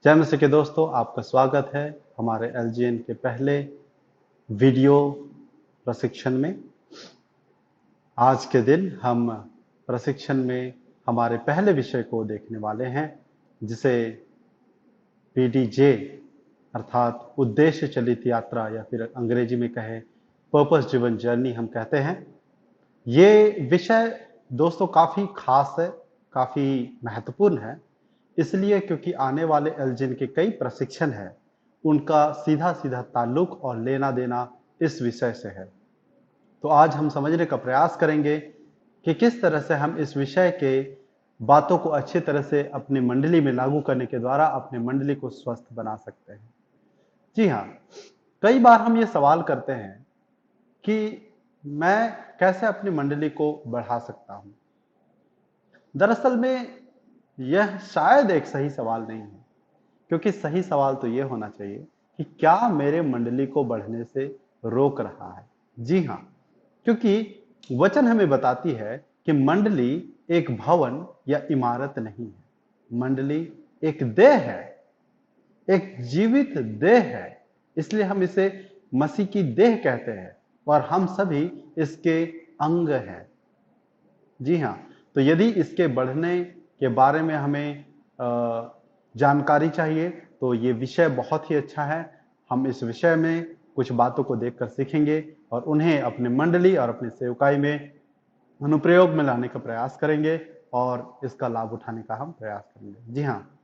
जय मसीह के दोस्तों, आपका स्वागत है हमारे एलजीएन के पहले वीडियो प्रशिक्षण में। आज के दिन हम प्रशिक्षण में हमारे पहले विषय को देखने वाले हैं, जिसे पीडीजे अर्थात उद्देश्य चलित यात्रा या फिर अंग्रेजी में कहे पर्पस ड्रिवन जर्नी हम कहते हैं। ये विषय दोस्तों काफ़ी खास है, काफ़ी महत्वपूर्ण है, इसलिए क्योंकि आने वाले एलजीएन के कई प्रशिक्षण हैं, उनका सीधा-सीधा ताल्लुक और लेना-देना इस विषय से है। तो आज हम समझने का प्रयास करेंगे कि किस तरह से हम इस विषय के बातों को अच्छी तरह से अपनी मंडली में लागू करने के द्वारा अपनी मंडली को स्वस्थ बना सकते हैं। जी हाँ, कई बार हम ये सवाल करते हैं कि मैं कैसे अपनी मंडली को बढ़ा सकता हूँ? दरअसल में यह शायद एक सही सवाल नहीं है, क्योंकि सही सवाल तो ये होना चाहिए कि क्या मेरे मंडली को बढ़ने से रोक रहा है? जी हाँ, क्योंकि वचन हमें बताती है कि मंडली एक भवन या इमारत नहीं है। मंडली एक देह है, एक जीवित देह है, इसलिए हम इसे मसीह की देह कहते हैं और हम सभी इसके अंग हैं। जी हाँ, तो यदि इसके बढ़ने के बारे में हमें जानकारी चाहिए तो ये विषय बहुत ही अच्छा है। हम इस विषय में कुछ बातों को देखकर सीखेंगे और उन्हें अपने मंडली और अपनी सेवकाई में अनुप्रयोग में लाने का प्रयास करेंगे और इसका लाभ उठाने का हम प्रयास करेंगे। जी हाँ,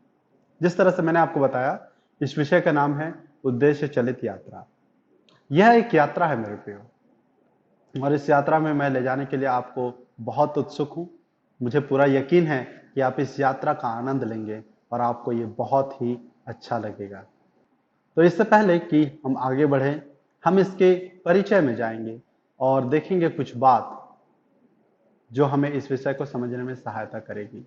जिस तरह से मैंने आपको बताया, इस विषय का नाम है उद्देश्य चलित यात्रा। यह एक यात्रा है मेरे प्रियो, और इस यात्रा में मैं ले जाने के लिए आपको बहुत उत्सुक हूँ। मुझे पूरा यकीन है कि आप इस यात्रा का आनंद लेंगे और आपको ये बहुत ही अच्छा लगेगा। तो इससे पहले कि हम आगे बढ़ें, हम इसके परिचय में जाएंगे और देखेंगे कुछ बात जो हमें इस विषय को समझने में सहायता करेगी।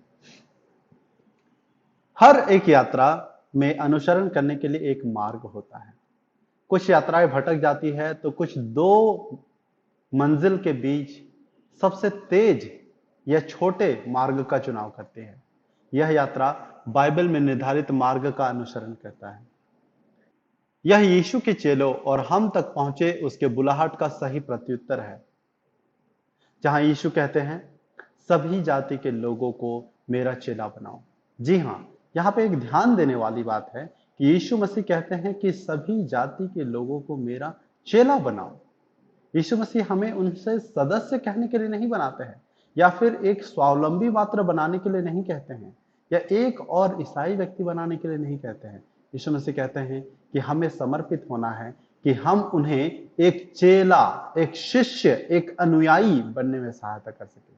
हर एक यात्रा में अनुसरण करने के लिए एक मार्ग होता है। कुछ यात्राएं भटक जाती है तो कुछ दो मंजिल के बीच सबसे तेज या छोटे मार्ग का चुनाव करते हैं। यह यात्रा बाइबल में निर्धारित मार्ग का अनुसरण करता है। यह यीशु के चेलों और हम तक पहुंचे उसके बुलाहट का सही प्रत्युत्तर है, जहां यीशु कहते हैं, सभी जाति के लोगों को मेरा चेला बनाओ। जी हां, यहां पे एक ध्यान देने वाली बात है कि यीशु मसीह कहते हैं कि सभी जाति के लोगों को मेरा चेला बनाओ। यीशु मसीह हमें उनसे सदस्य कहने के लिए नहीं बनाते हैं, या फिर एक स्वावलंबी मात्र बनाने के लिए नहीं कहते हैं, या एक और ईसाई व्यक्ति बनाने के लिए नहीं कहते हैं। यीशु मसीह कहते हैं कि हमें समर्पित होना है कि हम उन्हें एक चेला, एक शिष्य, एक अनुयायी बनने में सहायता कर सके।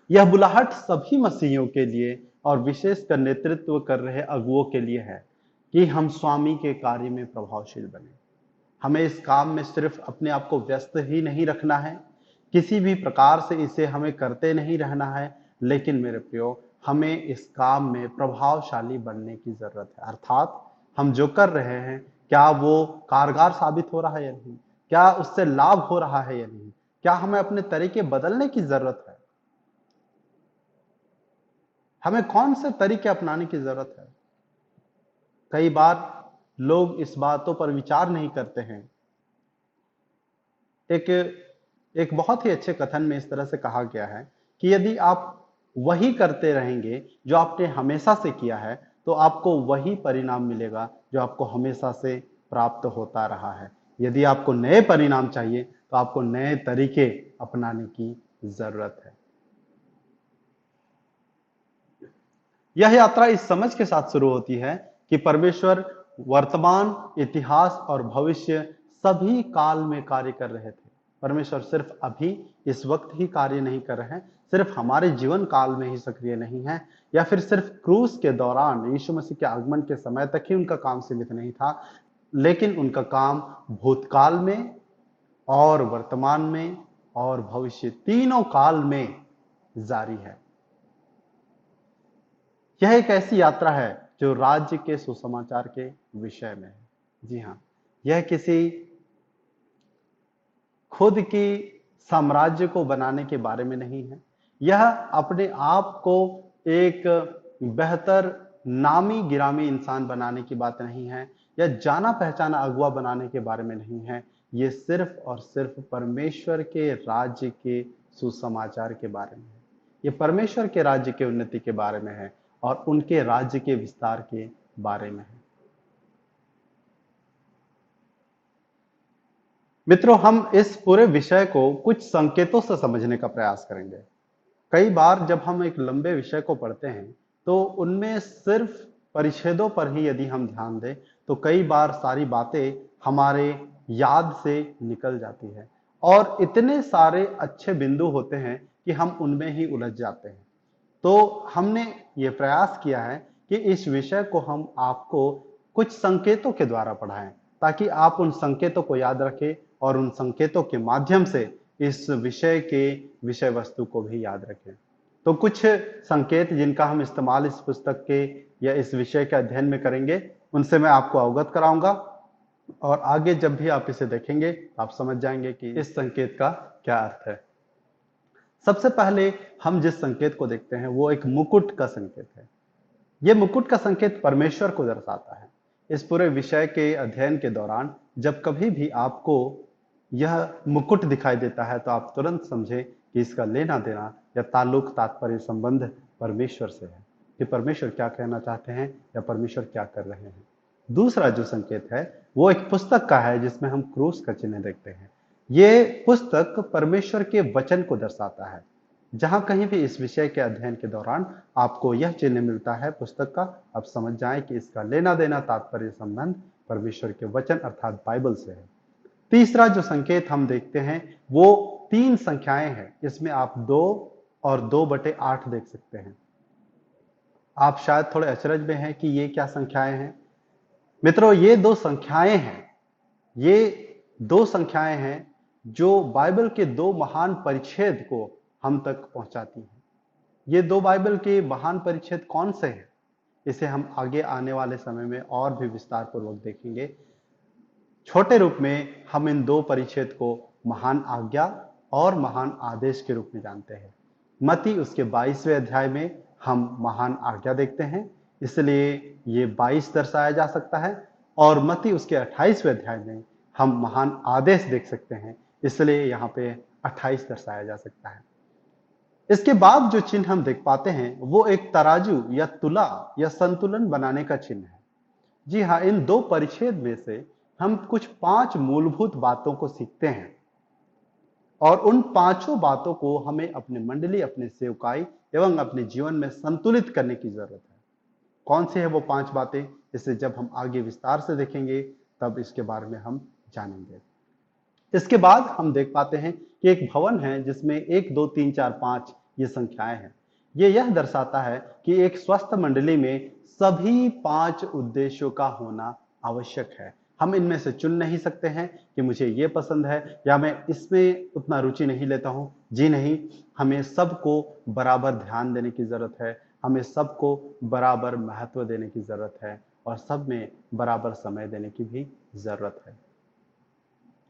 यह बुलाहट सभी मसीहियों के लिए और विशेषकर नेतृत्व कर रहे अगुओं के लिए है कि हम स्वामी के कार्य में प्रभावशील बने। हमें इस काम में सिर्फ अपने आप को व्यस्त ही नहीं रखना है, किसी भी प्रकार से इसे हमें करते नहीं रहना है, लेकिन मेरे प्रियो, हमें इस काम में प्रभावशाली बनने की जरूरत है। अर्थात हम जो कर रहे हैं, क्या वो कारगर साबित हो रहा है या नहीं, क्या उससे लाभ हो रहा है या नहीं, क्या हमें अपने तरीके बदलने की जरूरत है, हमें कौन से तरीके अपनाने की जरूरत है। कई बार लोग इस बातों पर विचार नहीं करते हैं। एक एक बहुत ही अच्छे कथन में इस तरह से कहा गया है कि यदि आप वही करते रहेंगे जो आपने हमेशा से किया है, तो आपको वही परिणाम मिलेगा जो आपको हमेशा से प्राप्त होता रहा है। यदि आपको नए परिणाम चाहिए तो आपको नए तरीके अपनाने की जरूरत है। यह यात्रा इस समझ के साथ शुरू होती है कि परमेश्वर वर्तमान, इतिहास और भविष्य सभी काल में कार्य कर रहे थे। परमेश्वर सिर्फ अभी इस वक्त ही कार्य नहीं कर रहे हैं, सिर्फ हमारे जीवन काल में ही सक्रिय नहीं है, या फिर सिर्फ क्रूस के दौरान यीशु मसीह के आगमन के समय तक ही उनका काम सीमित नहीं था, लेकिन उनका काम भूतकाल में और वर्तमान में और भविष्य तीनों काल में जारी है। यह एक ऐसी यात्रा है जो राज्य के सुसमाचार के विषय में है। जी हाँ, यह किसी खुद की साम्राज्य को बनाने के बारे में नहीं है। यह अपने आप को एक बेहतर नामी गिरामी इंसान बनाने की बात नहीं है, या जाना पहचाना अगुआ बनाने के बारे में नहीं है। ये सिर्फ और सिर्फ परमेश्वर के राज्य के सुसमाचार के बारे में है। ये परमेश्वर के राज्य के उन्नति के बारे में है और उनके राज्य के विस्तार के बारे में है। मित्रों, हम इस पूरे विषय को कुछ संकेतों से समझने का प्रयास करेंगे। कई बार जब हम एक लंबे विषय को पढ़ते हैं तो उनमें सिर्फ परिच्छेदों पर ही यदि हम ध्यान दें तो कई बार सारी बातें हमारे याद से निकल जाती है और इतने सारे अच्छे बिंदु होते हैं कि हम उनमें ही उलझ जाते हैं। तो हमने ये प्रयास किया है कि इस विषय को हम आपको कुछ संकेतों के द्वारा पढ़ाएं ताकि आप उन संकेतों को याद रखें और उन संकेतों के माध्यम से इस विषय के विषय वस्तु को भी याद रखें। तो कुछ संकेत जिनका हम इस्तेमाल इस पुस्तक के या इस विषय के अध्ययन में करेंगे उनसे मैं आपको अवगत कराऊंगा और आगे जब भी आप इसे देखेंगे आप समझ जाएंगे कि इस संकेत का क्या अर्थ है। सबसे पहले हम जिस संकेत को देखते हैं वो एक मुकुट का संकेत है। यह मुकुट का संकेत परमेश्वर को दर्शाता है। इस पूरे विषय के अध्ययन के दौरान जब कभी भी आपको यह मुकुट दिखाई देता है तो आप तुरंत समझे कि इसका लेना देना या ताल्लुक तात्पर्य संबंध परमेश्वर से है, कि परमेश्वर क्या कहना चाहते हैं या परमेश्वर क्या कर रहे हैं। दूसरा जो संकेत है वो एक पुस्तक का है जिसमें हम क्रूस का चिन्ह देखते हैं। ये पुस्तक परमेश्वर के वचन को दर्शाता है। जहां कहीं भी इस विषय के अध्ययन के दौरान आपको यह चिन्ह मिलता है पुस्तक का, आप समझ जाएं कि इसका लेना देना तात्पर्य संबंध परमेश्वर के वचन अर्थात बाइबल से है। तीसरा जो संकेत हम देखते हैं वो 3 संख्याएं हैं। इसमें आप 2 और 2/8 देख सकते हैं। आप शायद थोड़े अचरज में हैं कि ये क्या संख्याएं हैं। मित्रों, ये 2 संख्याएं हैं। ये 2 संख्याएं हैं जो बाइबल के 2 महान परिच्छेद को हम तक पहुंचाती हैं। ये 2 बाइबल के महान परिच्छेद कौन से हैं, इसे हम आगे आने वाले समय में और भी विस्तार पूर्वक देखेंगे। छोटे रूप में हम इन 2 परिच्छेद को महान आज्ञा और महान आदेश के रूप में जानते हैं। मत्ती उसके 22वें अध्याय में हम महान आज्ञा देखते हैं, इसलिए ये 22 दर्शाया जा सकता है, और मत्ती उसके 28वें अध्याय में हम महान आदेश देख सकते हैं, इसलिए यहाँ पे 28 दर्शाया जा सकता है। इसके बाद जो चिन्ह हम देख पाते हैं वो एक तराजू या तुला या संतुलन बनाने का चिन्ह है। जी हाँ, इन 2 परिच्छेद में से हम कुछ 5 मूलभूत बातों को सीखते हैं और उन 5 बातों को हमें अपने मंडली, अपने सेवकाई एवं अपने जीवन में संतुलित करने की जरूरत है। कौन सी है वो 5 बातें, इसे जब हम आगे विस्तार से देखेंगे तब इसके बारे में हम जानेंगे। इसके बाद हम देख पाते हैं कि एक भवन है जिसमें 1 2 3 4 5 ये संख्याएं हैं। ये यह दर्शाता है कि एक स्वस्थ मंडली में सभी 5 उद्देश्यों का होना आवश्यक है। हम इनमें से चुन नहीं सकते हैं कि मुझे ये पसंद है या मैं इसमें उतना रुचि नहीं लेता हूं। जी नहीं, हमें सबको बराबर ध्यान देने की जरूरत है, हमें सबको बराबर महत्व देने की जरूरत है और सब में बराबर समय देने की भी जरूरत है।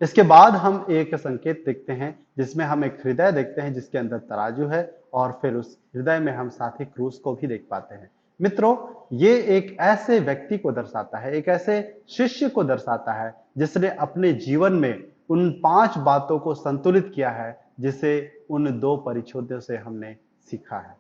इसके बाद हम एक संकेत देखते हैं जिसमें हम एक हृदय देखते हैं जिसके अंदर तराजू है, और फिर उस हृदय में हम साथ ही क्रूस को भी देख पाते हैं। मित्रों, ये एक ऐसे व्यक्ति को दर्शाता है, एक ऐसे शिष्य को दर्शाता है जिसने अपने जीवन में उन 5 बातों को संतुलित किया है जिसे उन 2 परिच्छेदों से हमने सीखा है।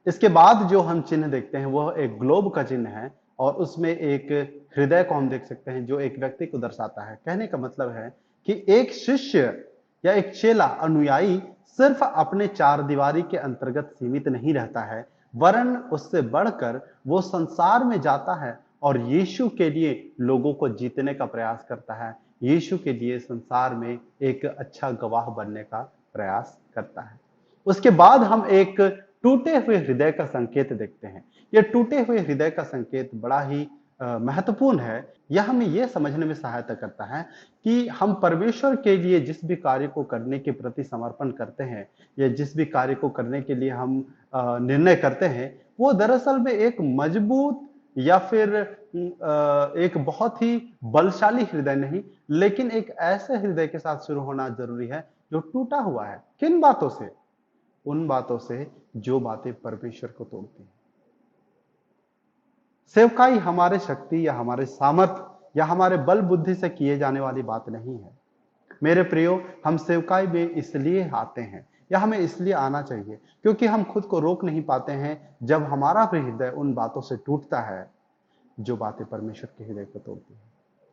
इसके बाद जो हम चिन्ह देखते हैं वह एक ग्लोब का चिन्ह है और उसमें एक हृदय को हम देख सकते हैं जो एक व्यक्ति को दर्शाता है। कहने का मतलब है कि एक शिष्य या एक चेला, अनुयायी सिर्फ अपने 4 दीवारी के अंतर्गत सीमित नहीं रहता है, वरन उससे बढ़कर वो संसार में जाता है और यीशु के लिए लोगों को जीतने का प्रयास करता है, यीशु के लिए संसार में एक अच्छा गवाह बनने का प्रयास करता है। उसके बाद हम एक टूटे हुए हृदय का संकेत देखते हैं। यह टूटे हुए हृदय का संकेत बड़ा ही महत्वपूर्ण है। यह हमें यह समझने में सहायता करता है कि हम परमेश्वर के लिए जिस भी कार्य को करने के प्रति समर्पण करते हैं या जिस भी कार्य को करने के लिए हम निर्णय करते हैं वो दरअसल में एक मजबूत या फिर एक बहुत ही बलशाली हृदय नहीं, लेकिन एक ऐसे हृदय के साथ शुरू होना जरूरी है जो टूटा हुआ है। किन बातों से? उन बातों से जो बातें परमेश्वर को तोड़ती हैं। सेवकाई हमारे शक्ति या हमारे सामर्थ या हमारे बल बुद्धि से किए जाने वाली बात नहीं है। मेरे प्रियो, हम सेवकाई में इसलिए आते हैं या हमें इसलिए आना चाहिए क्योंकि हम खुद को रोक नहीं पाते हैं जब हमारा भी हृदय उन बातों से टूटता है जो बातें परमेश्वर के हृदय को तोड़ती हैं।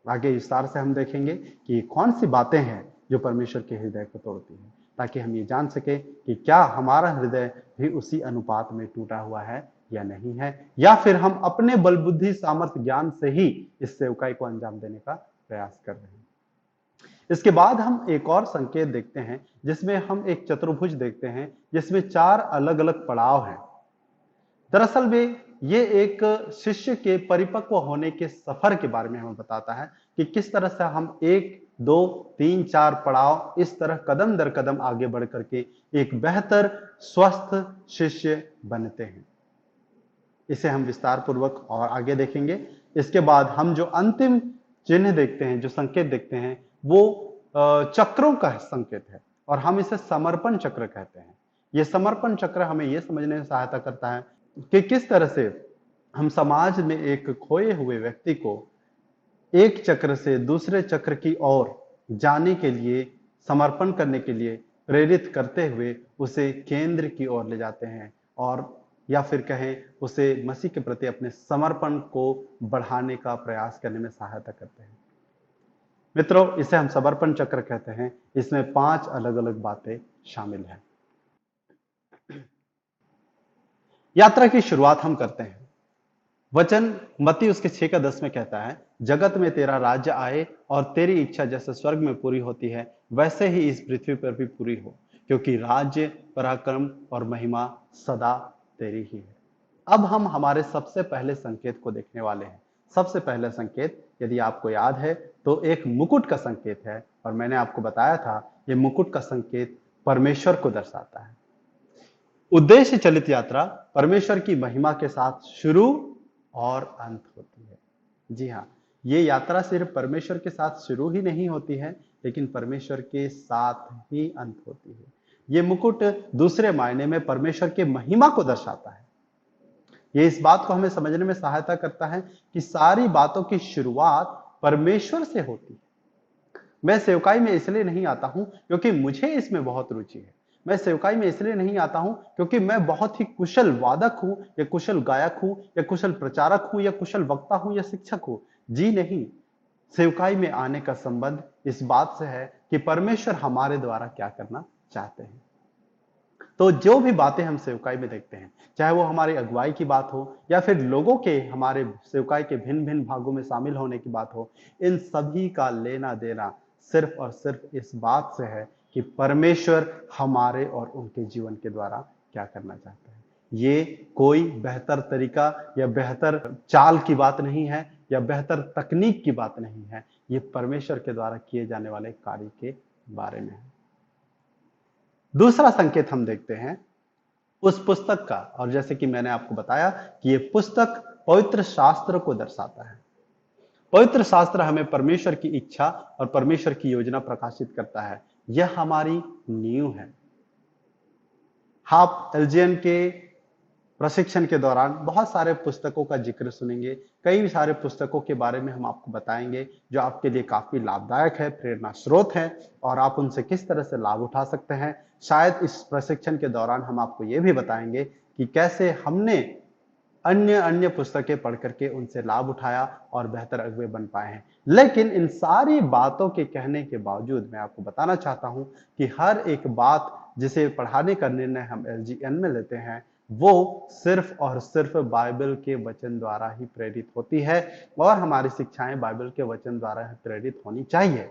आगे विस्तार से हम देखेंगे कि ये कौन सी बातें हैं जो परमेश्वर के हृदय को तोड़ती हैं, ताकि हम ये जान सके कि क्या हमारा हृदय भी उसी अनुपात में टूटा हुआ है या नहीं है, या फिर हम अपने बल बुद्धि सामर्थ्य ज्ञान से ही इस सेवकाई को अंजाम देने का प्रयास कर रहे हैं। इसके बाद हम एक और संकेत देखते हैं जिसमें हम एक चतुर्भुज देखते हैं जिसमें 4 अलग अलग पड़ाव हैं। दरअसल में ये एक शिष्य के परिपक्व होने के सफर के बारे में हमें बताता है कि किस तरह से हम 1, 2, 3, 4 पड़ाव इस तरह कदम दर कदम आगे बढ़ करके एक बेहतर स्वस्थ शिष्य बनते हैं। इसे हम विस्तार पूर्वक और आगे देखेंगे। इसके बाद हम जो अंतिम चिन्ह देखते हैं, जो संकेत देखते हैं, वो चक्रों का संकेत है और हम इसे समर्पण चक्र कहते हैं। ये समर्पण चक्र हमें यह समझने में सहायता करता है कि किस तरह से हम समाज में एक खोए हुए व्यक्ति को एक चक्र से दूसरे चक्र की ओर जाने के लिए, समर्पण करने के लिए प्रेरित करते हुए उसे केंद्र की ओर ले जाते हैं, और या फिर कहें उसे मसीह के प्रति अपने समर्पण को बढ़ाने का प्रयास करने में सहायता करते हैं। मित्रों, इसे हम समर्पण चक्र कहते हैं। इसमें 5 अलग अलग बातें शामिल हैं। यात्रा की शुरुआत हम करते हैं। वचन मत्ती उसके 6:10 में कहता है, जगत में तेरा राज्य आए और तेरी इच्छा जैसे स्वर्ग में पूरी होती है वैसे ही इस पृथ्वी पर भी पूरी हो, क्योंकि राज्य, पराक्रम और महिमा सदा तेरी ही है। अब हम हमारे सबसे पहले संकेत को देखने वाले हैं। सबसे पहले संकेत, यदि आपको याद है, तो एक मुकुट का संकेत है, और मैंने आपको बताया था ये मुकुट का संकेत परमेश्वर को दर्शाता है। उद्देश्य चलित यात्रा परमेश्वर की महिमा के साथ शुरू और अंत होती है। जी हाँ, ये यात्रा सिर्फ परमेश्वर के साथ शुरू ही नहीं होती है, लेकिन परमेश्वर के साथ ही अंत होती है। ये मुकुट दूसरे मायने में परमेश्वर के महिमा को दर्शाता है। ये इस बात को हमें समझने में सहायता करता है कि सारी बातों की शुरुआत परमेश्वर से होती है। मैं सेवकाई में इसलिए नहीं आता हूं क्योंकि मुझे इसमें बहुत रुचि है। मैं सेवकाई में इसलिए नहीं आता हूं क्योंकि मैं बहुत ही कुशल वादक हूं, या कुशल गायक हूं, या कुशल प्रचारक हूं, या कुशल वक्ता हूं, या शिक्षक हूं। जी नहीं, सेवकाई में आने का संबंध इस बात से है कि परमेश्वर हमारे द्वारा क्या करना चाहते हैं। तो जो भी बातें हम सेवकाई में देखते हैं, चाहे वो हमारी अगुवाई की बात हो या फिर लोगों के हमारे सेवकाई के भिन्न भिन्न भागों में शामिल होने की बात हो, इन सभी का लेना देना सिर्फ और सिर्फ इस बात से है कि परमेश्वर हमारे और उनके जीवन के द्वारा क्या करना चाहते हैं। ये कोई बेहतर तरीका या बेहतर चाल की बात नहीं है, या बेहतर तकनीक की बात नहीं है। ये परमेश्वर के द्वारा किए जाने वाले कार्य के बारे में है। दूसरा संकेत हम देखते हैं उस पुस्तक का, और जैसे कि मैंने आपको बताया कि ये पुस्तक पवित्र शास्त्र को दर्शाता है। पवित्र शास्त्र हमें परमेश्वर की इच्छा और परमेश्वर की योजना प्रकाशित करता है। यह हमारी नींव है। आप एलजीएन के प्रशिक्षण के दौरान बहुत सारे पुस्तकों का जिक्र सुनेंगे। कई सारे पुस्तकों के बारे में हम आपको बताएंगे जो आपके लिए काफी लाभदायक है, प्रेरणा स्रोत है, और आप उनसे किस तरह से लाभ उठा सकते हैं। शायद इस प्रशिक्षण के दौरान हम आपको ये भी बताएंगे कि कैसे हमने अन्य अन्य पुस्तकें पढ़ करके उनसे लाभ उठाया और बेहतर अगुवे बन पाए हैं। लेकिन इन सारी बातों के कहने के बावजूद मैं आपको बताना चाहता हूं कि हर एक बात जिसे पढ़ाने का निर्णय हम एलजीएन में लेते हैं, वो सिर्फ और सिर्फ बाइबल के वचन द्वारा ही प्रेरित होती है, और हमारी शिक्षाएं बाइबल के वचन द्वारा ही प्रेरित होनी चाहिए।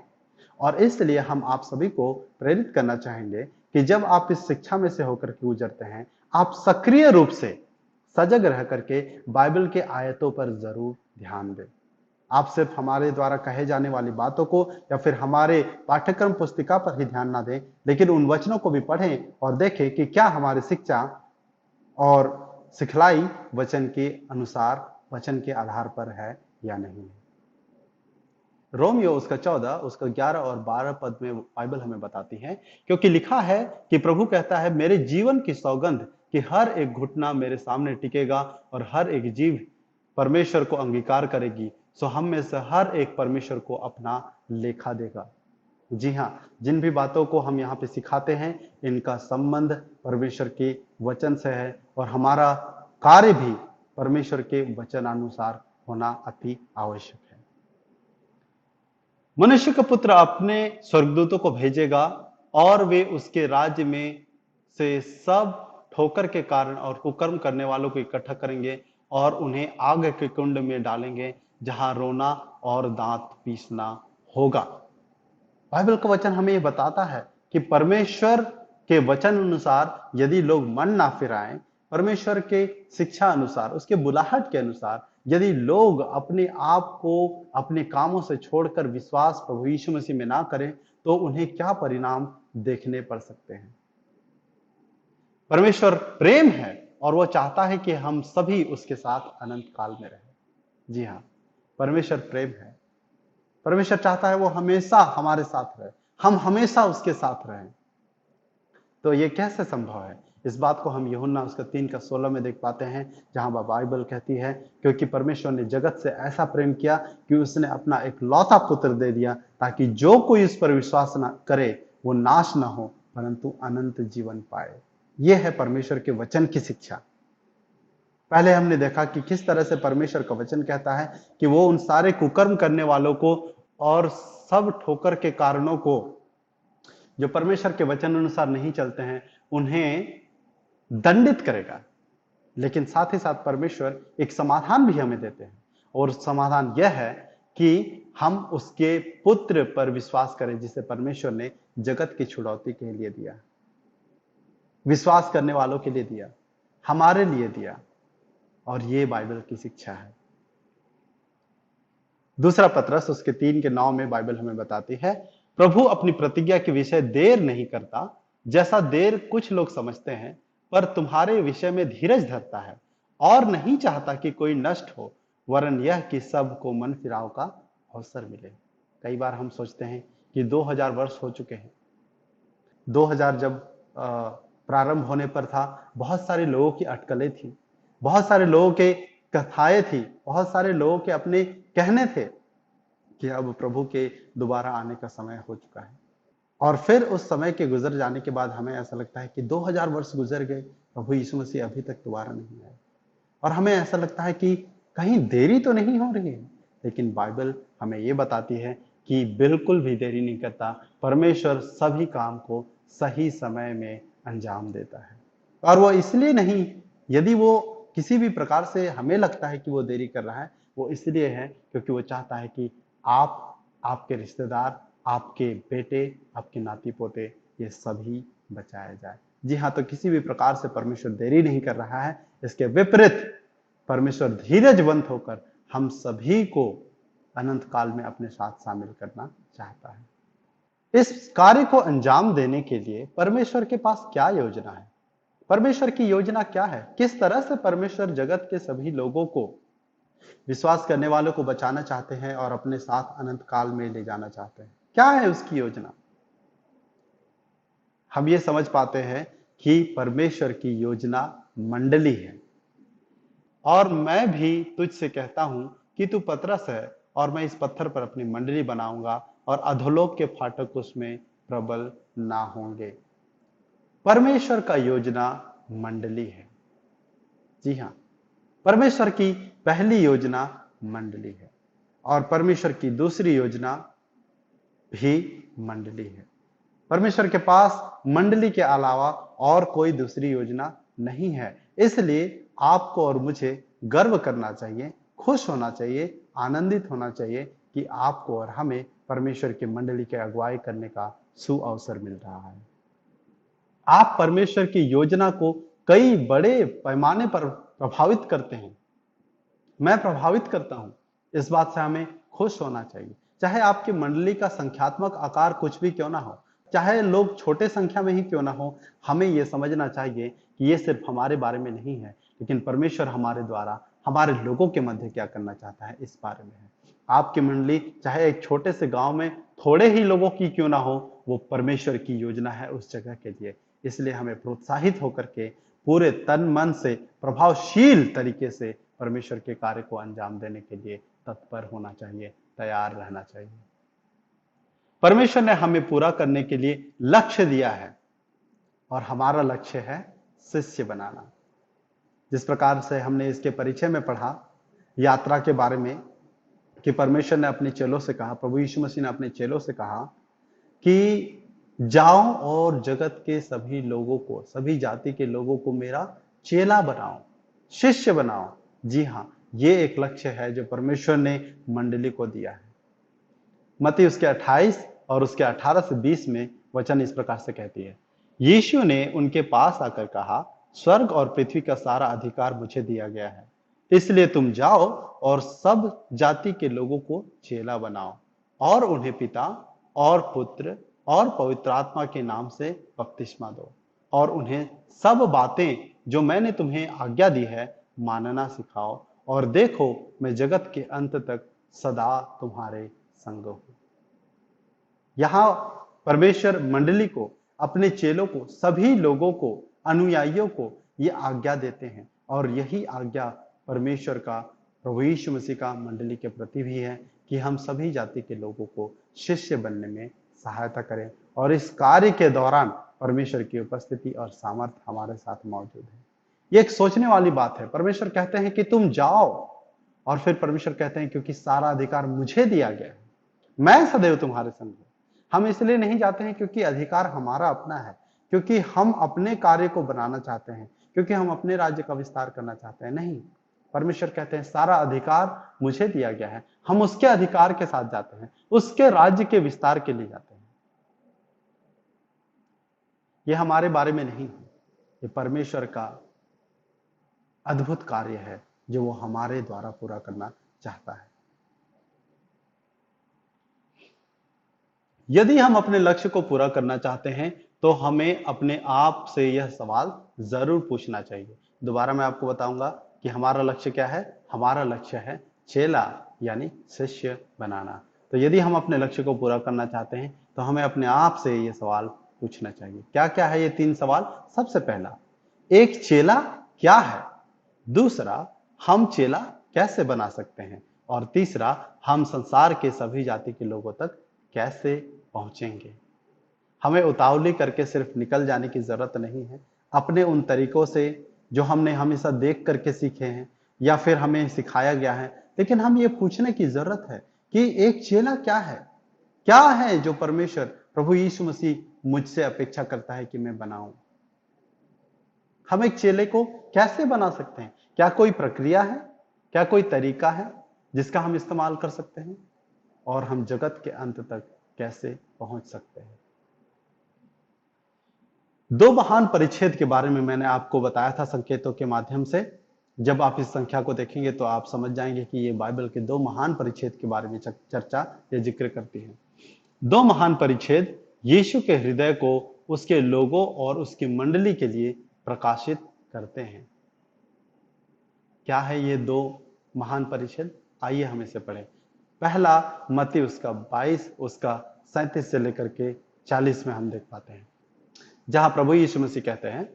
और इसलिए हम आप सभी को प्रेरित करना चाहेंगे कि जब आप इस शिक्षा में से होकर के गुजरते हैं, आप सक्रिय रूप से सजग रह करके बाइबल के आयतों पर जरूर ध्यान दें। आप सिर्फ हमारे द्वारा कहे जाने वाली बातों को या फिर हमारे पाठ्यक्रम पुस्तिका पर ही ध्यान ना दें, लेकिन उन वचनों को भी पढ़ें और देखें कि क्या हमारी शिक्षा और सिखलाई वचन के अनुसार, वचन के आधार पर है या नहीं। रोमियो उसका 14, उसका 11 और 12 पद में बाइबल हमें बताती है, क्योंकि लिखा है कि प्रभु कहता है, मेरे जीवन की सौगंध कि हर एक घुटना मेरे सामने टिकेगा और हर एक जीभ परमेश्वर को अंगीकार करेगी, सो हम में से हर एक परमेश्वर को अपना लेखा देगा। जी हाँ, जिन भी बातों को हम यहाँ पे सिखाते हैं, इनका संबंध परमेश्वर के वचन से है और हमारा कार्य भी परमेश्वर के वचनानुसार होना अति आवश्यक है। मनुष्य का पुत्र अपने स्वर्गदूतों को भेजेगा और वे उसके राज्य में से सब ठोकर के कारण और कुकर्म करने वालों को इकट्ठा करेंगे और उन्हें आग के कुंड में डालेंगे, जहां रोना और दांत पीसना होगा। बाइबल का वचन हमें यह बताता है कि परमेश्वर के वचन अनुसार यदि लोग मन ना फिराएं, परमेश्वर के शिक्षा अनुसार, उसके बुलाहट के अनुसार यदि लोग अपने आप को अपने कामों से छोड़कर विश्वास प्रभु यीशु मसीह में ना करें, तो उन्हें क्या परिणाम देखने पड़ सकते हैं। परमेश्वर प्रेम है और वो चाहता है कि हम सभी उसके साथ अनंत काल में रहें। जी हाँ, परमेश्वर प्रेम है। परमेश्वर चाहता है वो हमेशा हमारे साथ रहे, हम हमेशा उसके साथ रहें। तो ये कैसे संभव है? इस बात को हम यूहन्ना उसका 3:16 में देख पाते हैं, जहां बाइबल कहती है, क्योंकि परमेश्वर ने जगत से ऐसा प्रेम किया कि उसने अपना एक लौता पुत्र दे दिया, ताकि जो कोई उस पर विश्वास न करे वो नाश न हो परंतु अनंत जीवन पाए। यह है परमेश्वर के वचन की शिक्षा। पहले हमने देखा कि किस तरह से परमेश्वर का वचन कहता है कि वो उन सारे कुकर्म करने वालों को और सब ठोकर के कारणों को, जो परमेश्वर के वचन अनुसार नहीं चलते हैं, उन्हें दंडित करेगा। लेकिन साथ ही साथ परमेश्वर एक समाधान भी हमें देते हैं, और समाधान यह है कि हम उसके पुत्र पर विश्वास करें, जिसे परमेश्वर ने जगत की छुड़ौती के लिए दिया, विश्वास करने वालों के लिए दिया, हमारे लिए दिया। और ये बाइबल की शिक्षा है। दूसरा पत्रस उसके 3:9 में बाइबल हमें बताती है, प्रभु अपनी प्रतिज्ञा के विषय देर नहीं करता, जैसा देर कुछ लोग समझते हैं, पर तुम्हारे विषय में धीरज धरता है और नहीं चाहता कि कोई नष्ट हो, वरन यह कि सबको मन फिराव का अवसर मिले। कई बार हम सोचते हैं कि 2000 वर्ष हो चुके हैं। 2000 जब प्रारंभ होने पर था, बहुत सारे लोगों की अटकलें थी, बहुत सारे लोगों के कथाएं थी, बहुत सारे लोगों के अपने कहने थे कि अब प्रभु के दोबारा आने का समय हो चुका है। और फिर उस समय के गुजर जाने के बाद हमें ऐसा लगता है कि 2000 वर्ष गुजर गए, प्रभु यीशु मसीह अभी तक दोबारा नहीं आए, और हमें ऐसा लगता है कि कहीं देरी तो नहीं हो रही है। लेकिन बाइबल हमें यह बताती है कि बिल्कुल भी देरी नहीं करता। परमेश्वर सभी काम को सही समय में अंजाम देता है, और वो इसलिए नहीं, यदि वो किसी भी प्रकार से हमें लगता है कि वो देरी कर रहा है, वो इसलिए है क्योंकि वो चाहता है कि आप, आपके रिश्तेदार, आपके बेटे, आपके नाती पोते, ये सभी बचाए जाए। जी हाँ, तो किसी भी प्रकार से परमेश्वर देरी नहीं कर रहा है। इसके विपरीत परमेश्वर धीरजवंत होकर हम सभी को अनंत काल में अपने साथ शामिल करना चाहता है। इस कार्य को अंजाम देने के लिए परमेश्वर के पास क्या योजना है? परमेश्वर की योजना क्या है? किस तरह से परमेश्वर जगत के सभी लोगों को, विश्वास करने वालों को बचाना चाहते हैं और अपने साथ अनंत काल में ले जाना चाहते हैं? क्या है उसकी योजना? हम ये समझ पाते हैं कि परमेश्वर की योजना मंडली है। और मैं भी तुझसे कहता हूं कि तू पतरस है, और मैं इस पत्थर पर अपनी मंडली बनाऊंगा, और अधोलोक के फाटक उसमें प्रबल ना होंगे। परमेश्वर का योजना मंडली है। जी हाँ, परमेश्वर की पहली योजना मंडली है, और परमेश्वर की दूसरी योजना भी मंडली है। परमेश्वर के पास मंडली के अलावा और कोई दूसरी योजना नहीं है। इसलिए आपको और मुझे गर्व करना चाहिए, खुश होना चाहिए, आनंदित होना चाहिए कि आपको और हमें परमेश्वर की मंडली के अगुवाई करने का सुअवसर मिल रहा है। आप परमेश्वर की योजना को कई बड़े पैमाने पर प्रभावित करते हैं। मैं प्रभावित करता हूं। इस बात से हमें खुश होना चाहिए। चाहे आपकी मंडली का संख्यात्मक आकार कुछ भी क्यों ना हो, चाहे लोग छोटे संख्या में ही क्यों ना हो, हमें यह समझना चाहिए कि यह सिर्फ हमारे बारे में नहीं है, लेकिन परमेश्वर हमारे द्वारा हमारे लोगों के मध्य क्या करना चाहता है, इस बारे में है। आपकी मंडली चाहे एक छोटे से गांव में थोड़े ही लोगों की क्यों ना हो, वो परमेश्वर की योजना है उस जगह के लिए। इसलिए हमें प्रोत्साहित होकर के पूरे तन मन से प्रभावशील तरीके से परमेश्वर के कार्य को अंजाम देने के लिए तत्पर होना चाहिए, तैयार रहना चाहिए। परमेश्वर ने हमें पूरा करने के लिए लक्ष्य दिया है और हमारा लक्ष्य है शिष्य बनाना। जिस प्रकार से हमने इसके परिचय में पढ़ा यात्रा के बारे में कि परमेश्वर ने अपने चेलों से कहा, प्रभु यीशु मसीह ने अपने चेलों से कहा कि जाओ और जगत के सभी लोगों को, सभी जाति के लोगों को मेरा चेला बनाओ, शिष्य बनाओ। जी हाँ, ये एक लक्ष्य है जो परमेश्वर ने मंडली को दिया है। मत्ती उसके 28 और उसके 18 से 20 में वचन इस प्रकार से कहती है, यीशु ने उनके पास आकर कहा, स्वर्ग और पृथ्वी का सारा अधिकार मुझे दिया गया है, इसलिए तुम जाओ और सब जाति के लोगों को चेला बनाओ और उन्हें पिता और पुत्र और पवित्र आत्मा के नाम से बपतिस्मा दो और उन्हें सब बातें जो मैंने तुम्हें आज्ञा दी है मानना सिखाओ, और देखो मैं जगत के अंत तक सदा तुम्हारे संग हूं। यहां परमेश्वर मंडली को, अपने चेलों को, सभी लोगों को, अनुयायियों को ये आज्ञा देते हैं और यही आज्ञा परमेश्वर का, प्रभु यीशु मसीह का मंडली के प्रति भी है कि हम सभी जाति के लोगों को शिष्य बनने में सहायता करें और इस कार्य के दौरान परमेश्वर की उपस्थिति और सामर्थ्य हमारे साथ मौजूद है। ये एक सोचने वाली बात है। परमेश्वर कहते हैं कि तुम जाओ, और फिर परमेश्वर कहते हैं क्योंकि सारा अधिकार मुझे दिया गया है, मैं सदैव तुम्हारे संग हूं। हम इसलिए नहीं जाते हैं क्योंकि अधिकार हमारा अपना है, क्योंकि हम अपने कार्य को बनाना चाहते हैं, क्योंकि हम अपने राज्य का विस्तार करना चाहते हैं। नहीं, परमेश्वर कहते हैं सारा अधिकार मुझे दिया गया है, हम उसके अधिकार के साथ जाते हैं, उसके राज्य के विस्तार के लिए जाते हैं। ये हमारे बारे में नहीं है, ये परमेश्वर का अद्भुत कार्य है जो वो हमारे द्वारा पूरा करना चाहता है। यदि हम अपने लक्ष्य को पूरा करना चाहते हैं तो हमें अपने आप से यह सवाल जरूर पूछना चाहिए। दोबारा मैं आपको बताऊंगा कि हमारा लक्ष्य क्या है। हमारा लक्ष्य है चेला यानी शिष्य बनाना। तो यदि हम अपने लक्ष्य को पूरा करना चाहते हैं तो हमें अपने आप से यह सवाल पूछना चाहिए। क्या क्या है ये 3 सवाल? सबसे पहला, एक चेला क्या है? दूसरा, हम चेला कैसे बना सकते हैं? और तीसरा, हम संसार के सभी जाति के लोगों तक कैसे पहुंचेंगे? हमें उतावली करके सिर्फ निकल जाने की जरूरत नहीं है। अपने उन तरीकों से जो हमने हमेशा देख करके सीखे हैं या फिर हमें सिखाया गया है, लेकिन हम ये पूछने की जरूरत है कि एक चेला क्या है? क्या है जो परमेश्वर प्रभु यीशु मसीह मुझसे अपेक्षा करता है कि मैं बनाऊं? हम एक चेले को कैसे बना सकते हैं? क्या कोई प्रक्रिया है? क्या कोई तरीका है जिसका हम इस्तेमाल कर सकते हैं? और हम जगत के अंत तक कैसे पहुंच सकते हैं? 2 महान परिच्छेद के बारे में मैंने आपको बताया था संकेतों के माध्यम से। जब आप इस संख्या को देखेंगे तो आप समझ जाएंगे कि ये बाइबल के 2 महान परिच्छेद के बारे में चर्चा या जिक्र करती है। 2 महान परिच्छेद यीशु के हृदय को उसके लोगों और उसकी मंडली के लिए प्रकाशित करते हैं। क्या है ये 2 महान परिच्छेद? आइए हम इसे पढ़ें। पहला मत्ती उसका 22 उसका 37 से लेकर के 40 में हम देख पाते हैं, जहां प्रभु यीशु मसीह कहते हैं,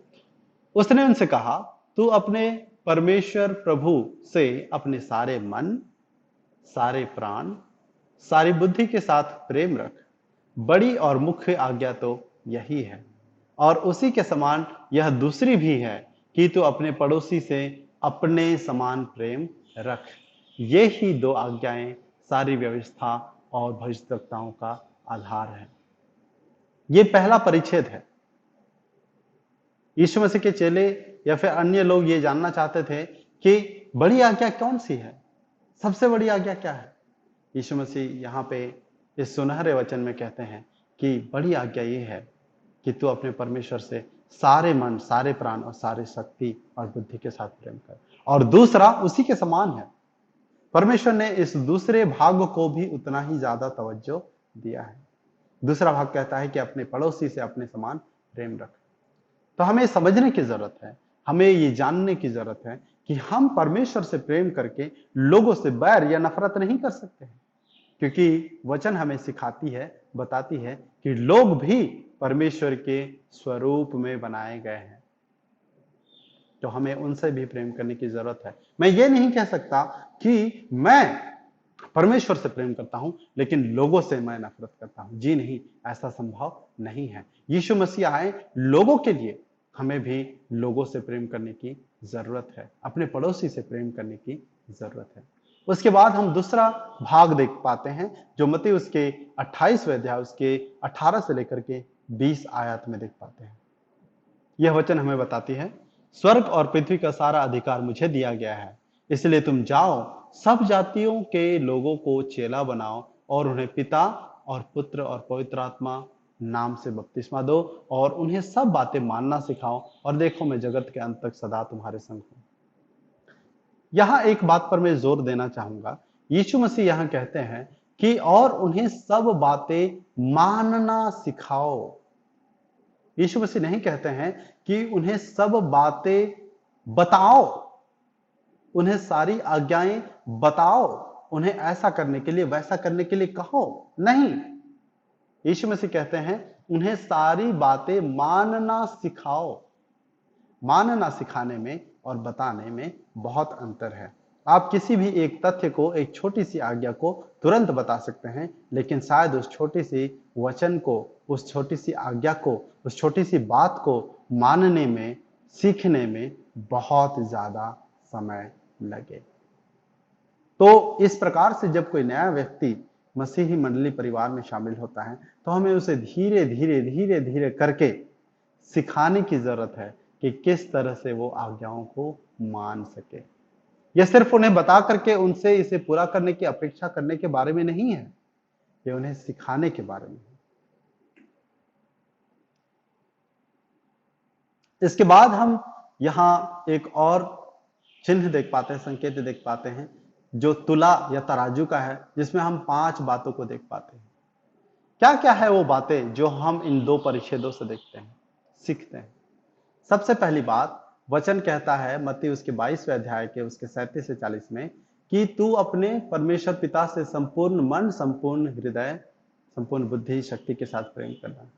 उसने उनसे कहा, तू अपने परमेश्वर प्रभु से अपने सारे मन, सारे प्राण, सारी बुद्धि के साथ प्रेम रख। बड़ी और मुख्य आज्ञा तो यही है, और उसी के समान यह दूसरी भी है कि तू अपने पड़ोसी से अपने समान प्रेम रख। ये ही 2 आज्ञाएं सारी व्यवस्था और भविष्यवक्ताओं का आधार है। ये पहला परिच्छेद है। यीशु मसीह के चेले या फिर अन्य लोग ये जानना चाहते थे कि बड़ी आज्ञा कौन सी है, सबसे बड़ी आज्ञा क्या है। यीशु मसीह यहाँ पे इस सुनहरे वचन में कहते हैं कि बड़ी आज्ञा ये है कि तू अपने परमेश्वर से सारे मन, सारे प्राण और सारे शक्ति और बुद्धि के साथ प्रेम कर, और दूसरा उसी के समान है। परमेश्वर ने इस दूसरे भाग को भी उतना ही ज्यादा तवज्जो दिया है। दूसरा भाग कहता है कि अपने पड़ोसी से अपने समान प्रेम रख। तो हमें समझने की जरूरत है, हमें ये जानने की जरूरत है कि हम परमेश्वर से प्रेम करके लोगों से बैर या नफरत नहीं कर सकते हैं, क्योंकि वचन हमें सिखाती है, बताती है कि लोग भी परमेश्वर के स्वरूप में बनाए गए हैं। तो हमें उनसे भी प्रेम करने की जरूरत है। मैं ये नहीं कह सकता कि मैं परमेश्वर से प्रेम करता हूं लेकिन लोगों से मैं नफरत करता हूं। जी नहीं, ऐसा संभव नहीं है। यीशु मसीह आए लोगों के लिए, हमें भी लोगों से प्रेम करने की जरूरत है, अपने पड़ोसी से प्रेम करने की जरूरत है। उसके बाद हम दूसरा भाग देख पाते हैं जो मत्ती उसके 28वें अध्याय उसके 18 से लेकर के 20 आयत में देख पाते हैं। यह वचन हमें बताती है, स्वर्ग और पृथ्वी का सारा अधिकार मुझे दिया गया है, इसलिए तुम जाओ, सब जातियों के लोगों को चेला बनाओ और उन्हें पिता और पुत्र और पवित्र आत्मा नाम से बपतिस्मा दो और उन्हें सब बातें मानना सिखाओ, और देखो मैं जगत के अंत तक सदा तुम्हारे संग हूं। यहां एक बात पर मैं जोर देना चाहूंगा। यीशु मसीह यहां कहते हैं कि और उन्हें सब बातें मानना सिखाओ। यीशु मसीह नहीं कहते हैं कि उन्हें सब बातें बताओ, उन्हें सारी आज्ञाएं बताओ, उन्हें ऐसा करने के लिए वैसा करने के लिए कहो। नहीं, यीशु मसीह कहते हैं उन्हें सारी बातें मानना सिखाओ। मानना सिखाने में और बताने में बहुत अंतर है। आप किसी भी एक तथ्य को, एक छोटी सी आज्ञा को तुरंत बता सकते हैं, लेकिन शायद उस छोटी सी वचन को, उस छोटी सी आज्ञा को, उस छोटी सी बात को मानने में, सीखने में बहुत ज्यादा समय लगे। तो इस प्रकार से जब कोई नया व्यक्ति मसीही मंडली परिवार में शामिल होता है तो हमें उसे धीरे धीरे धीरे धीरे करके सिखाने की जरूरत है कि किस तरह से वो आज्ञाओं को मान सके। यह सिर्फ उन्हें बता करके उनसे इसे पूरा करने की अपेक्षा करने के बारे में नहीं है, ये उन्हें सिखाने के बारे में है। इसके बाद हम यहां एक और चिन्ह देख पाते हैं, संकेत देख पाते हैं जो तुला या तराजू का है, जिसमें हम 5 बातों को देख पाते हैं। क्या क्या है वो बातें जो हम इन 2 परिच्छेदों से देखते हैं, सीखते हैं। सबसे पहली बात, वचन कहता है मत्ती उसके 22वें अध्याय के उसके 37 से 40 में कि तू अपने परमेश्वर पिता से संपूर्ण मन, संपूर्ण हृदय, संपूर्ण बुद्धि, शक्ति के साथ प्रेम करना।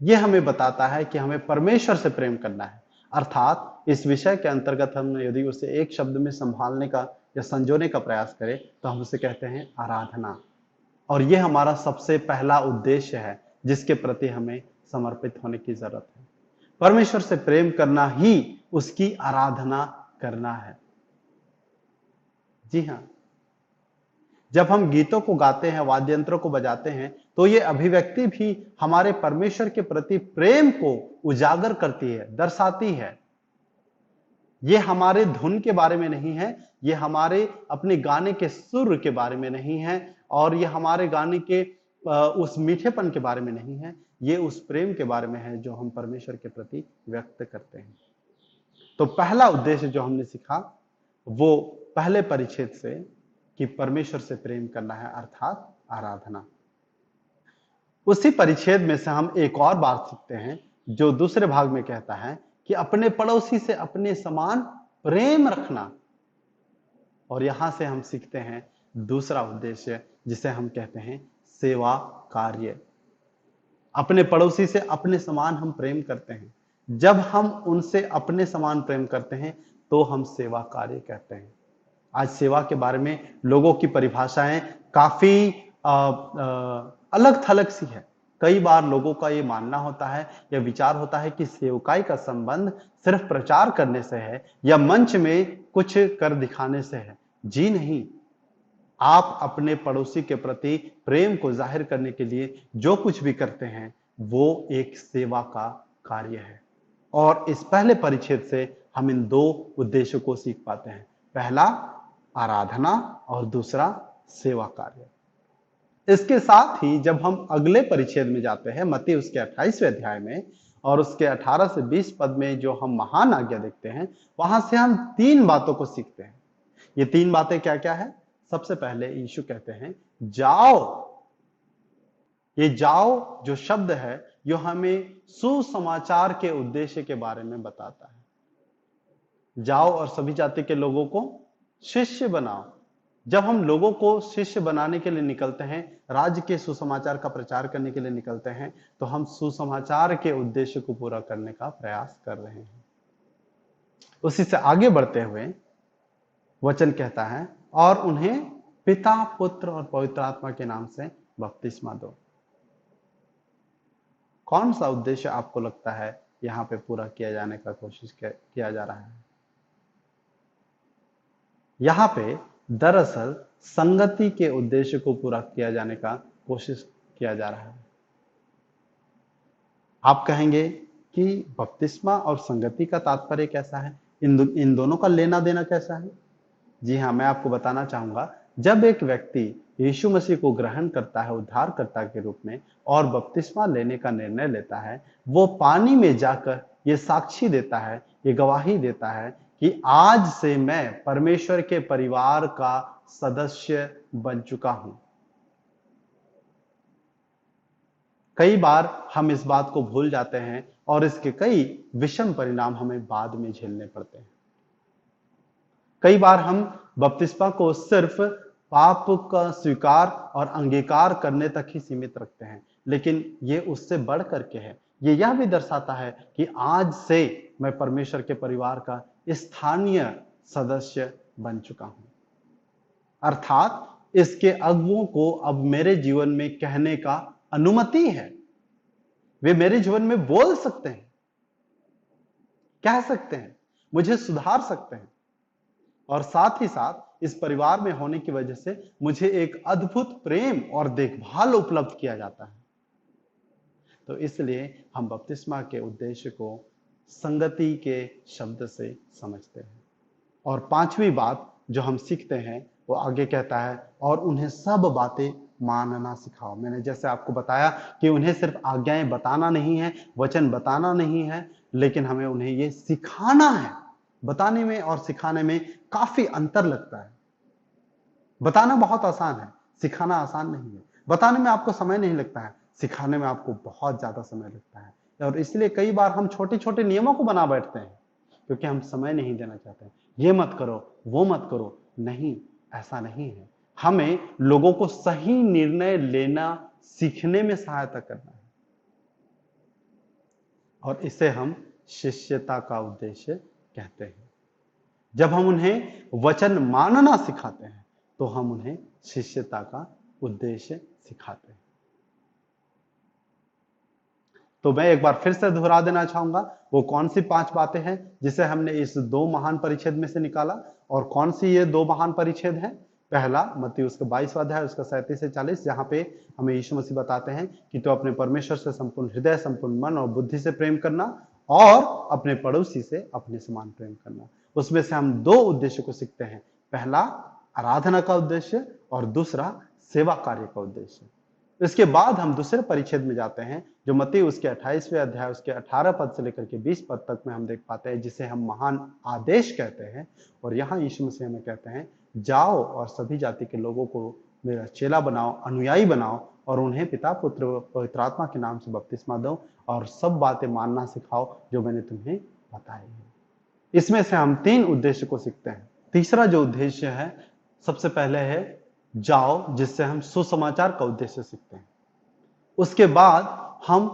यह हमें बताता है कि हमें परमेश्वर से प्रेम करना है। अर्थात इस विषय के अंतर्गत हम यदि उसे एक शब्द में संभालने का या संजोने का प्रयास करें तो हम उसे कहते हैं आराधना। और यह हमारा सबसे पहला उद्देश्य है जिसके प्रति हमें समर्पित होने की जरूरत है। परमेश्वर से प्रेम करना ही उसकी आराधना करना है। जी हां, जब हम गीतों को गाते हैं, वाद्य यंत्रों को बजाते हैं, तो ये अभिव्यक्ति भी हमारे परमेश्वर के प्रति प्रेम को उजागर करती है, दर्शाती है। ये हमारे धुन के बारे में नहीं है, ये हमारे अपने गाने के सुर के बारे में नहीं है, और ये हमारे गाने के उस मीठेपन के बारे में नहीं है, ये उस प्रेम के बारे में है जो हम परमेश्वर के प्रति व्यक्त करते हैं। तो पहला उद्देश्य जो हमने सीखा वो पहले परिच्छेद से कि परमेश्वर से प्रेम करना है, अर्थात आराधना। उसी परिच्छेद में से हम एक और बात सीखते हैं जो दूसरे भाग में कहता है कि अपने पड़ोसी से अपने समान प्रेम रखना। और यहां से हम सीखते हैं दूसरा उद्देश्य जिसे हम कहते हैं सेवा कार्य। अपने पड़ोसी से अपने समान हम प्रेम करते हैं। जब हम उनसे अपने समान प्रेम करते हैं तो हम सेवा कार्य कहते हैं। आज सेवा के बारे में लोगों की परिभाषाएं काफी अलग थलग सी है। कई बार लोगों का ये मानना होता है या विचार होता है कि सेवकाई का संबंध सिर्फ प्रचार करने से है या मंच में कुछ कर दिखाने से है। जी नहीं, आप अपने पड़ोसी के प्रति प्रेम को जाहिर करने के लिए जो कुछ भी करते हैं वो एक सेवा का कार्य है। और इस पहले परिच्छेद से हम इन 2 उद्देश्यों को सीख पाते हैं, पहला आराधना और दूसरा सेवा कार्य। इसके साथ ही जब हम अगले परिच्छेद में जाते हैं, मत्ती उसके 28वें अध्याय में और उसके 18 से 20 पद में जो हम महान आज्ञा देखते हैं, वहां से हम 3 बातों को सीखते हैं। ये 3 बातें क्या क्या है? सबसे पहले यीशु कहते हैं जाओ। ये जाओ जो शब्द है यो हमें सुसमाचार के उद्देश्य के बारे में बताता है। जाओ और सभी जाति के लोगों को शिष्य बनाओ। जब हम लोगों को शिष्य बनाने के लिए निकलते हैं, राज्य के सुसमाचार का प्रचार करने के लिए निकलते हैं, तो हम सुसमाचार के उद्देश्य को पूरा करने का प्रयास कर रहे हैं। उसी से आगे बढ़ते हुए वचन कहता है, और उन्हें पिता, पुत्र और पवित्र आत्मा के नाम से बपतिस्मा दो। कौन सा उद्देश्य आपको लगता है यहां पे पूरा किया जाने का कोशिश किया जा रहा है? यहां पे दरअसल संगति के उद्देश्य को पूरा किया जाने का कोशिश किया जा रहा है। आप कहेंगे कि बपतिस्मा और संगति का तात्पर्य कैसा है, इन दोनों का लेना देना कैसा है? जी हाँ, मैं आपको बताना चाहूंगा। जब एक व्यक्ति यीशु मसीह को ग्रहण करता है उद्धारकर्ता के रूप में और बपतिस्मा लेने का निर्णय लेता है, वो पानी में जाकर ये साक्षी देता है, ये गवाही देता है कि आज से मैं परमेश्वर के परिवार का सदस्य बन चुका हूं। कई बार हम इस बात को भूल जाते हैं और इसके कई विषम परिणाम हमें बाद में झेलने पड़ते हैं। कई बार हम बपतिस्मा को सिर्फ पाप का स्वीकार और अंगीकार करने तक ही सीमित रखते हैं, लेकिन ये उससे बढ़ करके है। ये यह भी दर्शाता है कि आज से मैं परमेश्वर के परिवार का स्थानीय सदस्य बन चुका हूं। अर्थात इसके अगुओं को अब मेरे जीवन में कहने का अनुमति है। वे मेरे जीवन में बोल सकते हैं, कह सकते हैं, मुझे सुधार सकते हैं, और साथ ही साथ इस परिवार में होने की वजह से मुझे एक अद्भुत प्रेम और देखभाल उपलब्ध किया जाता है। तो इसलिए हम बपतिस्मा के उद्देश्य को संगति के शब्द से समझते हैं। और पांचवी बात जो हम सीखते हैं वो आगे कहता है, और उन्हें सब बातें मानना सिखाओ। मैंने जैसे आपको बताया कि उन्हें सिर्फ आज्ञाएं बताना नहीं है, वचन बताना नहीं है, लेकिन हमें उन्हें ये सिखाना है। बताने में और सिखाने में काफी अंतर लगता है। बताना बहुत आसान है, सिखाना आसान नहीं है। बताने में आपको समय नहीं लगता है, सिखाने में आपको बहुत ज्यादा समय लगता है। और इसलिए कई बार हम छोटे छोटे नियमों को बना बैठते हैं क्योंकि हम समय नहीं देना चाहते। ये मत करो, वो मत करो। नहीं, ऐसा नहीं है। हमें लोगों को सही निर्णय लेना सीखने में सहायता करना है, और इसे हम शिष्यता का उद्देश्य कहते हैं। जब हम उन्हें वचन मानना सिखाते हैं तो हम उन्हें शिष्यता का उद्देश्य सिखाते हैं। तो मैं एक बार फिर से दोहरा देना चाहूंगा, वो कौन सी 5 बातें हैं जिसे हमने इस 2 महान परिच्छेद में से निकाला, और कौन सी ये 2 महान परिच्छेद हैं? पहला मत्ती उसका 22वां अध्याय उसका 37 से 40, जहां पे हमें यीशु मसीह बताते हैं कि तो अपने परमेश्वर से संपूर्ण हृदय, संपूर्ण मन और बुद्धि से प्रेम करना, और अपने पड़ोसी से अपने समान प्रेम करना। उसमें से हम 2 उद्देश्य को सीखते हैं। पहला आराधना का उद्देश्य, और दूसरा सेवा कार्य का उद्देश्य। इसके बाद हम दूसरे परिच्छेद में जाते हैं जो मत्ती उसके 28वें अध्याय उसके 18 पद से लेकर के 20 पद तक में हम देख पाते हैं, जिसे हम महान आदेश कहते हैं। और यहाँ यीशु मसीह हमें कहते हैं, जाओ और सभी जाति के लोगों को मेरा चेला बनाओ, अनुयायी बनाओ, और उन्हें पिता, पुत्र, पवित्र आत्मा के नाम से बपतिस्मा दो, और सब बातें मानना सिखाओ जो मैंने तुम्हें बताई है। इसमें से हम 3 उद्देश्य को सीखते हैं। तीसरा जो उद्देश्य है, सबसे पहले है जाओ, जिससे हम सुसमाचार का उद्देश्य सीखते हैं। उसके बाद हम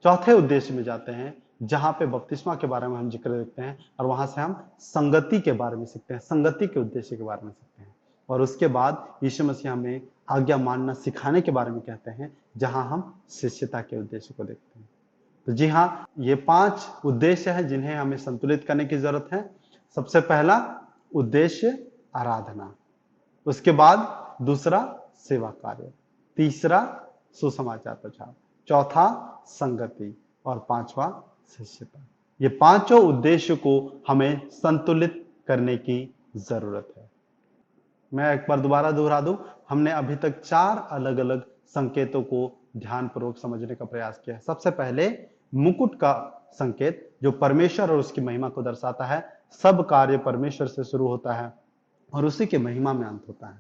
चौथे उद्देश्य में जाते हैं जहां पे बपतिस्मा के बारे में हम जिक्र देखते हैं, और वहां से हम संगति के बारे में सीखते हैं, संगति के उद्देश्य के बारे में सीखते हैं। और उसके बाद यीशु मसीह हमें आज्ञा मानना सिखाने के बारे में कहते हैं, जहां हम शिष्यता के उद्देश्य को देखते हैं। तो जी हाँ, ये 5 उद्देश्य हैं जिन्हें हमें संतुलित करने की जरूरत है। सबसे पहला उद्देश्य आराधना, उसके बाद दूसरा सेवा कार्य, तीसरा सुसमाचार प्रचार, चौथा संगति, और 5वां शिष्यता। ये पांचों उद्देश्य को हमें संतुलित करने की जरूरत है। मैं एक बार दोबारा दोहरा दूं, हमने अभी तक 4 अलग अलग संकेतों को ध्यानपूर्वक समझने का प्रयास किया है। सबसे पहले मुकुट का संकेत जो परमेश्वर और उसकी महिमा को दर्शाता है। सब कार्य परमेश्वर से शुरू होता है और उसी के महिमा में अंत होता है।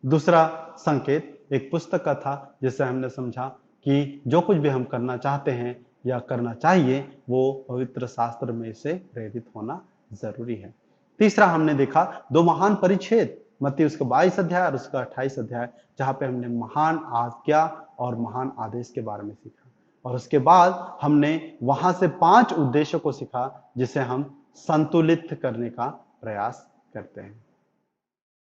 दूसरा संकेत एक पुस्तक का था, जिससे हमने समझा कि जो कुछ भी हम करना चाहते हैं या करना चाहिए वो पवित्र शास्त्र में से प्रेरित होना जरूरी है। तीसरा हमने देखा 2 महान परिच्छेद, मत्ती उसका 22 अध्याय और उसका 28 अध्याय, जहां पे हमने महान आज्ञा और महान आदेश के बारे में सीखा। और उसके बाद हमने वहां से 5 उद्देश्यों को सीखा जिसे हम संतुलित करने का प्रयास करते हैं।